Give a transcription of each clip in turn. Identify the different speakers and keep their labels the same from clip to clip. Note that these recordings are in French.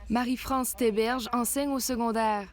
Speaker 1: Marie-France Théberge enseigne au secondaire.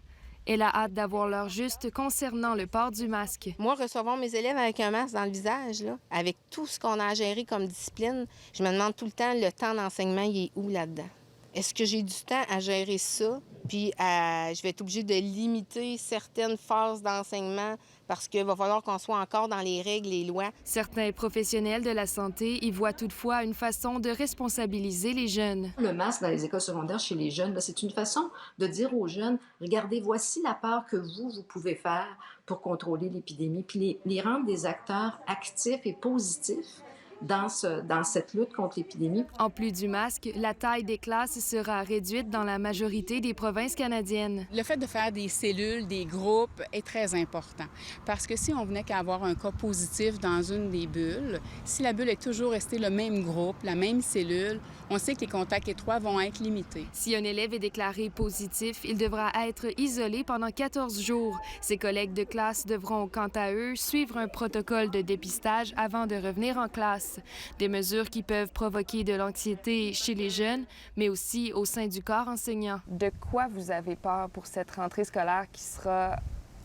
Speaker 1: Elle a hâte d'avoir l'heure juste concernant le port du masque.
Speaker 2: Moi, recevoir mes élèves avec un masque dans le visage, là, avec tout ce qu'on a à gérer comme discipline, je me demande tout le temps, le temps d'enseignement, il est où là-dedans? Est-ce que j'ai du temps à gérer ça? Puis je vais être obligée de limiter certaines phases d'enseignement parce qu'il va falloir qu'on soit encore dans les règles et lois.
Speaker 1: Certains professionnels de la santé y voient toutefois une façon de responsabiliser les jeunes.
Speaker 3: Le masque dans les écoles secondaires chez les jeunes, c'est une façon de dire aux jeunes, regardez, voici la part que vous pouvez faire pour contrôler l'épidémie, puis les rendre des acteurs actifs et positifs dans cette lutte contre l'épidémie.
Speaker 1: En plus du masque, la taille des classes sera réduite dans la majorité des provinces canadiennes.
Speaker 4: Le fait de faire des cellules, des groupes est très important parce que si on venait qu'à avoir un cas positif dans une des bulles, si la bulle est toujours restée le même groupe, la même cellule, on sait que les contacts étroits vont être limités.
Speaker 1: Si un élève est déclaré positif, il devra être isolé pendant 14 jours. Ses collègues de classe devront, quant à eux, suivre un protocole de dépistage avant de revenir en classe. Des mesures qui peuvent provoquer de l'anxiété chez les jeunes, mais aussi au sein du corps enseignant.
Speaker 5: De quoi vous avez peur pour cette rentrée scolaire qui sera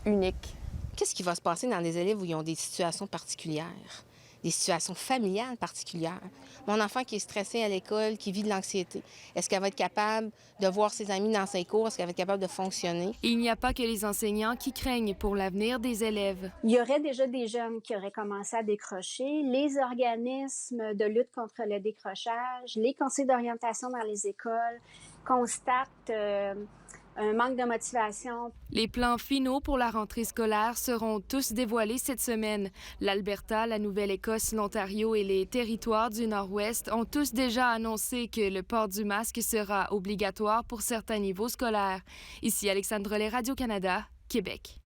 Speaker 5: unique?
Speaker 2: Qu'est-ce qui va se passer dans des élèves où ils ont des situations particulières? Des situations familiales particulières. Mon enfant qui est stressé à l'école, qui vit de l'anxiété, est-ce qu'elle va être capable de voir ses amis dans ses cours? Est-ce qu'elle va être capable de fonctionner?
Speaker 1: Et il n'y a pas que les enseignants qui craignent pour l'avenir des élèves.
Speaker 6: Il y aurait déjà des jeunes qui auraient commencé à décrocher. Les organismes de lutte contre le décrochage, les conseils d'orientation dans les écoles constatent un manque de motivation.
Speaker 1: Les plans finaux pour la rentrée scolaire seront tous dévoilés cette semaine. L'Alberta, la Nouvelle-Écosse, l'Ontario et les territoires du Nord-Ouest ont tous déjà annoncé que le port du masque sera obligatoire pour certains niveaux scolaires. Ici Alexandre Relais, Radio-Canada, Québec.